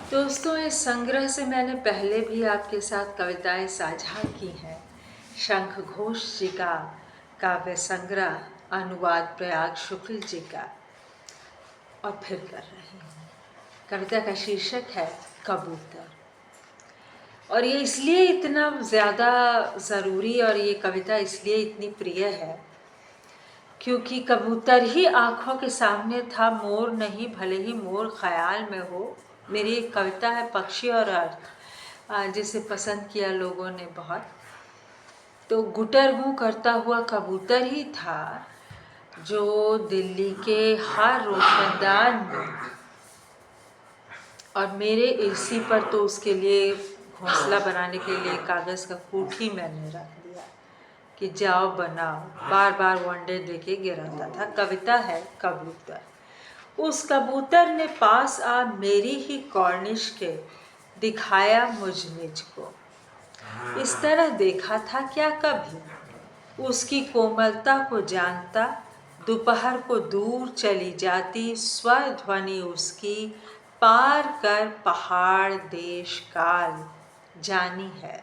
दोस्तों, इस संग्रह से मैंने पहले भी आपके साथ कविताएं साझा की हैं। शंख घोष जी का काव्य संग्रह, अनुवाद प्रयाग शुक्ल जी का, और फिर कर रही हूँ। कविता का शीर्षक है कबूतर। और ये इसलिए इतना ज़्यादा ज़रूरी और ये कविता इसलिए इतनी प्रिय है क्योंकि कबूतर ही आँखों के सामने था, मोर नहीं, भले ही मोर ख्याल में हो। मेरी एक कविता है पक्षी और अर्थ, जिसे पसंद किया लोगों ने बहुत। तो गुटर गूं करता हुआ कबूतर ही था जो दिल्ली के हर रोशनदान में, और मेरे एसी पर तो उसके लिए घोंसला बनाने के लिए कागज़ का कूट ही मैंने रख दिया कि जाओ बनाओ। बार बार वनडे देके गिराता था। कविता है कबूतर। उस कबूतर ने पास आ मेरी ही कॉर्निश के दिखाया मुझ निज को। इस तरह देखा था क्या कभी, उसकी कोमलता को जानता। दोपहर को दूर चली जाती स्वर ध्वनि उसकी, पार कर पहाड़ देश काल जानी है।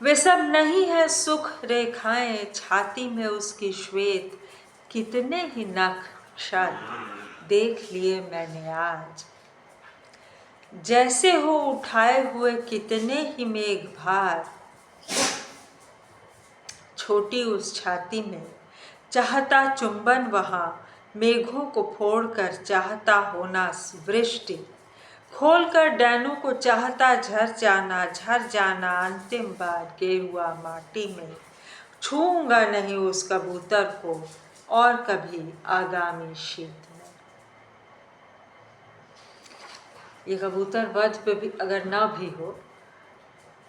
वे सब नहीं है सुख रेखाएं छाती में उसकी श्वेत, कितने ही नख शत देख लिए मैंने आज। जैसे हो उठाए हुए कितने ही मेघ भार छोटी उस छाती में, चाहता चुंबन वहाँ मेघों को फोड़कर, चाहता होना वृष्टि खोलकर डैनों को, चाहता झर जाना अंतिम बार गेरुआ माटी में। छूऊंगा नहीं उस कबूतर को और कभी आगामी शीत में। ये कबूतर वध पे भी अगर ना भी हो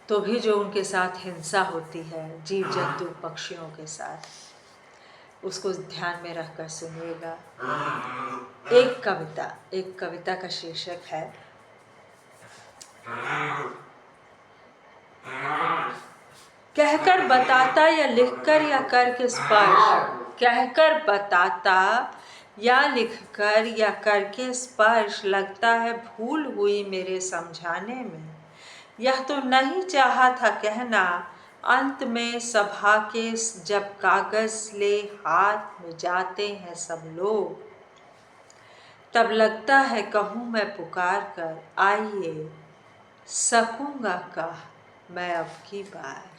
तो भी जो उनके साथ हिंसा होती है जीव जंतु पक्षियों के साथ, उसको ध्यान में रखकर सुनिएगा। एक कविता का शीर्षक है कहकर बताता या लिखकर या करके स्पर्श। कहकर बताता या लिखकर या करके स्पर्श, लगता है भूल हुई मेरे समझाने में। यह तो नहीं चाहा था कहना अंत में सभा के, जब कागज ले हाथ में जाते हैं सब लोग, तब लगता है कहूँ मैं पुकार कर, आइए सकूंगा कह मैं अब की बार।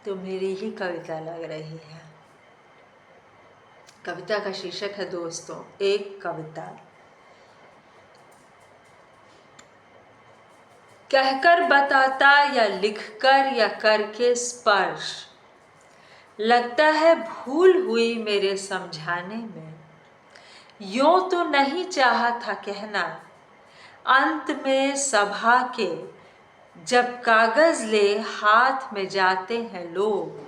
तो मेरी ही कविता लग रही है। कविता का शीर्षक है दोस्तों एक कविता। कहकर बताता या लिखकर या करके स्पर्श, लगता है भूल हुई मेरे समझाने में। यूं तो नहीं चाहा था कहना अंत में सभा के, जब कागज ले हाथ में जाते हैं लोग,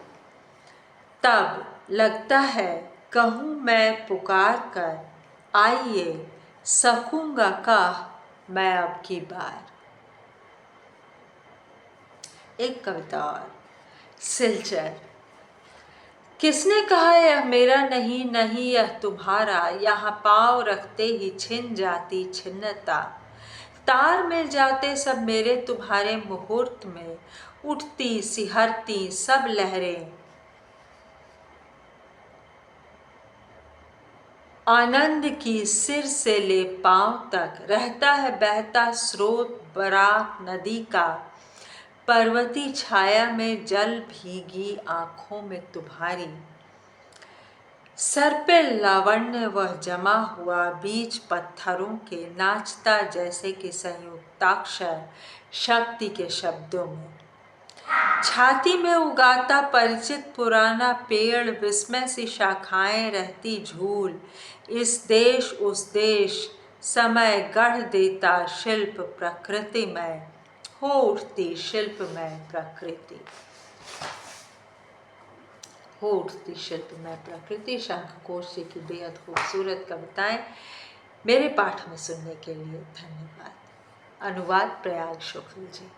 तब लगता है कहूँ मैं पुकार कर, आइए सकूंगा कह मैं अब की बार। एक कविता और। सिलचर। किसने कहा यह मेरा नहीं, नहीं यह तुम्हारा, यहाँ पाँव रखते ही छिन जाती छिन्नता। तार मिल जाते सब मेरे तुम्हारे मुहूर्त में, उठती सिहरती सब लहरें। आनंद की सिर से ले पांव तक रहता है बहता स्रोत बराक नदी का। पर्वती छाया में जल भीगी आँखों में तुम्हारी। सर पे लावण्य वह जमा हुआ बीच पत्थरों के, नाचता जैसे कि संयुक्ताक्षर शक्ति के शब्दों में। छाती में उगाता परिचित पुराना पेड़, विस्मय सी शाखाएं रहती झूल। इस देश उस देश समय गढ़ देता शिल्प प्रकृतिमय, हो उठती शिल्पमय प्रकृति, हो उठती शिल्पमय प्रकृति। शंख घोष जी की बेहद खूबसूरत कविताएं मेरे पाठ में सुनने के लिए धन्यवाद। अनुवाद प्रयाग शुक्ल जी।